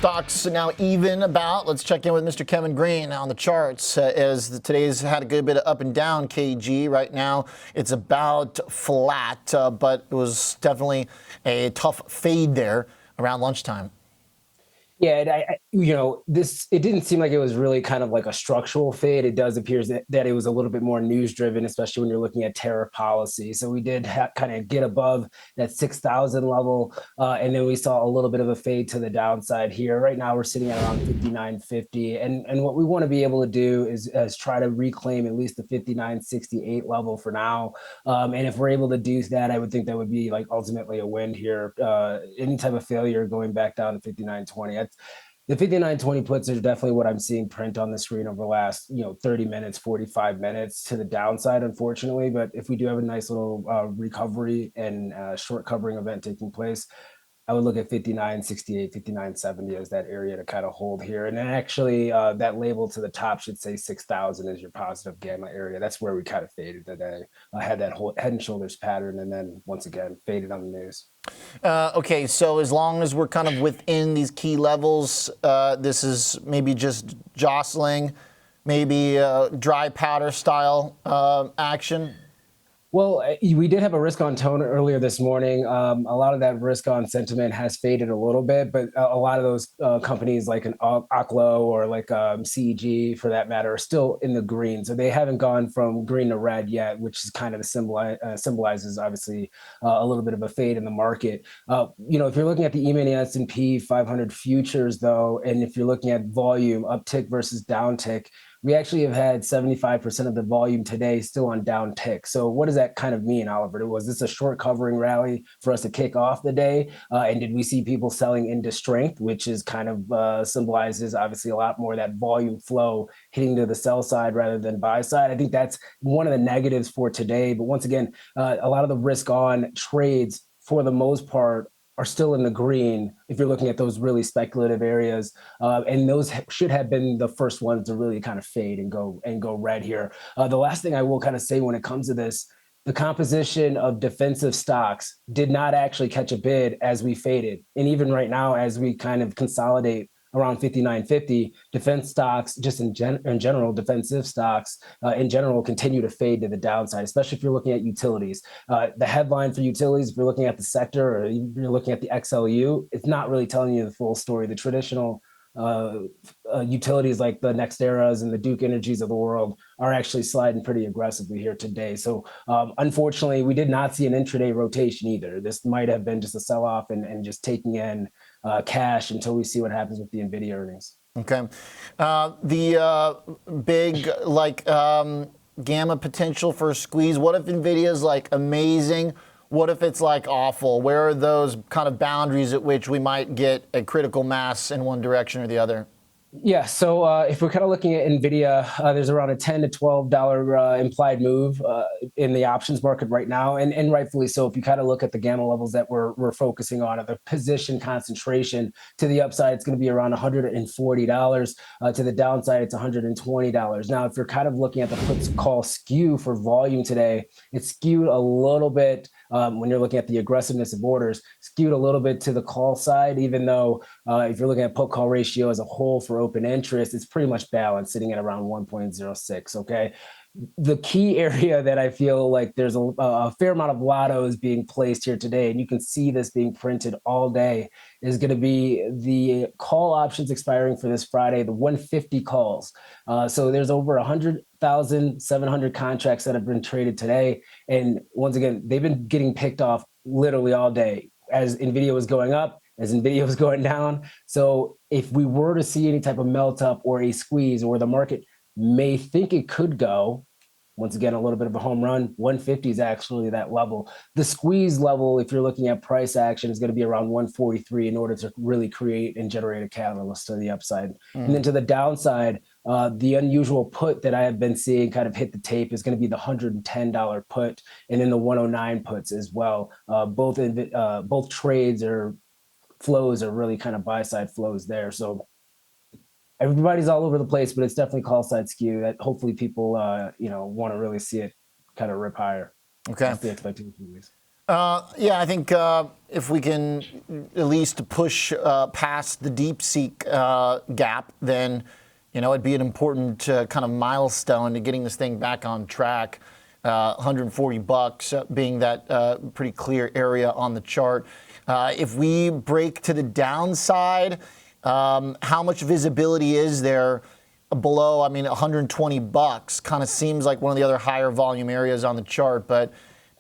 Stocks now even about. Let's check in with Mr. Kevin Green on the charts as today's had a good bit of up and down. KG right now it's about flat, but it was definitely a tough fade there around lunchtime. Yeah, it didn't seem like it was really kind of like a structural fade. It does appear that it was a little bit more news driven, especially when you're looking at tariff policy. So we did kind of get above that 6,000 level, and then we saw a little bit of a fade to the downside here. Right now, we're sitting at around 59.50, and what we want to be able to do is try to reclaim at least the 59.68 level for now. And if we're able to do that, I would think that would be like ultimately a win here. Any type of failure going back down to 59.20. The 59.20 puts are definitely what I'm seeing print on the screen over the last 30 minutes, 45 minutes to the downside, unfortunately. But if we do have a nice little recovery and short covering event taking place, I would look at 59.68, 59.70 as that area to kind of hold here. And then actually that label to the top should say 6,000 as your positive gamma area. That's where we kind of faded today. I had that whole head and shoulders pattern and then once again faded on the news. Okay, so as long as we're kind of within these key levels, this is maybe just jostling, maybe dry powder style action. Well, we did have a risk on tone earlier this morning. A lot of that risk on sentiment has faded a little bit, but a lot of those companies like an Oklo or like CEG for that matter are still in the green. So they haven't gone from green to red yet, which is kind of symbolizes obviously a little bit of a fade in the market. If you're looking at the E-mini S&P 500 futures though, and if you're looking at volume uptick versus downtick, we actually have had 75% of the volume today still on down tick. So what does that kind of mean, Oliver? Was this a short covering rally for us to kick off the day? And did we see people selling into strength, which is kind of symbolizes obviously a lot more of that volume flow hitting to the sell side rather than buy side? I think that's one of the negatives for today. But once again, a lot of the risk on trades for the most part are still in the green if you're looking at those really speculative areas, and those should have been the first ones to really kind of fade and go red here. The last thing I will kind of say when it comes to this, the composition of defensive stocks did not actually catch a bid as we faded, and even right now as we kind of consolidate around 59.50, defense stocks, just in general, defensive stocks in general continue to fade to the downside, especially if you're looking at utilities. The headline for utilities, if you're looking at the sector or you're looking at the XLU, it's not really telling you the full story. The traditional utilities like the NextEras and the Duke Energies of the world are actually sliding pretty aggressively here today. So unfortunately, we did not see an intraday rotation either. This might have been just a sell-off and just taking in cash until we see what happens with the Nvidia earnings. Okay. The big gamma potential for a squeeze. What if Nvidia is like amazing? What if it's like awful? Where are those kind of boundaries at which we might get a critical mass in one direction or the other? Yeah, so if we're kind of looking at Nvidia, there's around a $10 to $12 implied move in the options market right now, and rightfully so. If you kind of look at the gamma levels that we're focusing on, the position concentration to the upside, it's going to be around $140. To the downside, it's $120. Now, if you're kind of looking at the puts call skew for volume today, it's skewed a little bit when you're looking at the aggressiveness of orders, skewed a little bit to the call side, even though if you're looking at put call ratio as a whole for open interest, it's pretty much balanced, sitting at around 1.06. Okay. The key area that I feel like there's a fair amount of lottos being placed here today, and you can see this being printed all day, is going to be the call options expiring for this Friday, the 150 calls. So there's over 100,700 contracts that have been traded today. And once again, they've been getting picked off literally all day as Nvidia was going up, as Nvidia was going down. So if we were to see any type of melt up or a squeeze, or the market may think it could go, once again, a little bit of a home run, 150 is actually that level. The squeeze level, if you're looking at price action, is going to be around 143 in order to really create and generate a catalyst to the upside. And then to the downside, the unusual put that I have been seeing kind of hit the tape is going to be the $110 put, and then the 109 puts as well. Both trades or flows are really kind of buy side flows there. So everybody's all over the place, but it's definitely call side skew that hopefully people want to really see it kind of rip higher. Okay. That's the expectation at least. Yeah, I think if we can at least push past the DeepSeek gap, then it'd be an important kind of milestone to getting this thing back on track. $140 being that pretty clear area on the chart. If we break to the downside, how much visibility is there below? I mean, $120 kind of seems like one of the other higher volume areas on the chart, but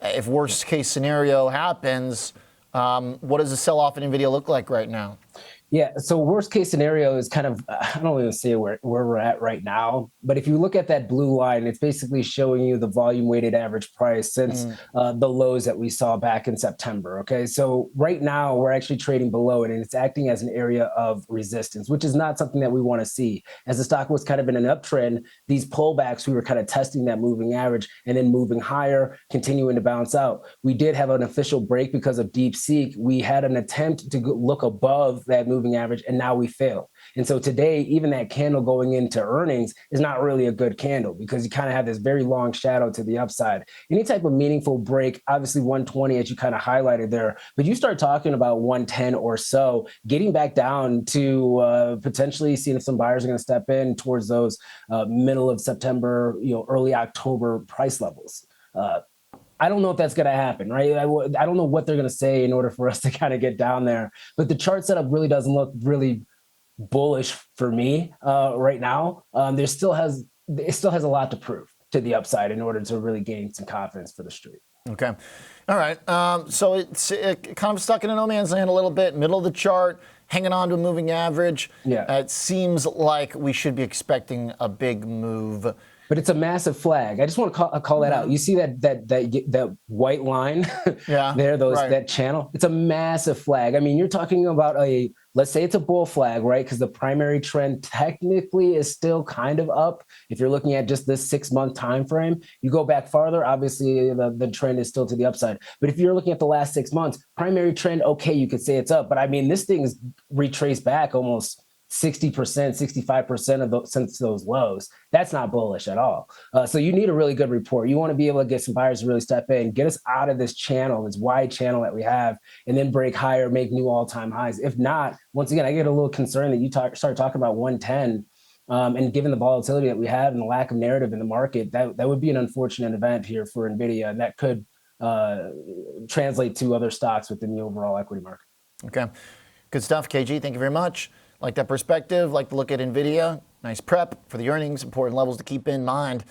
if worst case scenario happens, what does the sell-off in Nvidia look like right now? Yeah, so worst case scenario is kind of, I don't even say where we're at right now, but if you look at that blue line, it's basically showing you the volume weighted average price since the lows that we saw back in September. Okay, so right now we're actually trading below it, and it's acting as an area of resistance, which is not something that we want to see. As the stock was kind of in an uptrend, these pullbacks, we were kind of testing that moving average and then moving higher, continuing to bounce out. We did have an official break because of DeepSeek. We had an attempt to look above that moving average, and now we failed. And so today, even that candle going into earnings is not really a good candle because you kind of have this very long shadow to the upside. Any type of meaningful break, obviously 120 as you kind of highlighted there, but you start talking about 110 or so, getting back down to potentially seeing if some buyers are going to step in towards those middle of September, early October price levels. I don't know if that's going to happen, right? I don't know what they're going to say in order for us to kind of get down there. But the chart setup really doesn't look really bullish for me right now. It still has a lot to prove to the upside in order to really gain some confidence for the street. Okay. All right. So it's kind of stuck in a no man's land a little bit, middle of the chart, hanging on to a moving average. Yeah. It seems like we should be expecting a big move. But it's a massive flag. I just want to call that out. You see that white line Yeah, there, right. that channel? It's a massive flag. I mean, you're talking about let's say it's a bull flag, right? Because the primary trend technically is still kind of up. If you're looking at just this 6-month time frame, you go back farther, obviously the trend is still to the upside. But if you're looking at the last 6 months, primary trend, okay, you could say it's up. But I mean, this thing is retraced back almost 60%, 65% since those lows. That's not bullish at all. So you need a really good report. You want to be able to get some buyers to really step in, get us out of this channel, this wide channel that we have, and then break higher, make new all-time highs. If not, once again, I get a little concerned that you start talking about 110. And given the volatility that we have and the lack of narrative in the market, that would be an unfortunate event here for Nvidia, and that could translate to other stocks within the overall equity market. Okay. Good stuff, KG. Thank you very much. Like that perspective, like to look at Nvidia. Nice prep for the earnings, important levels to keep in mind.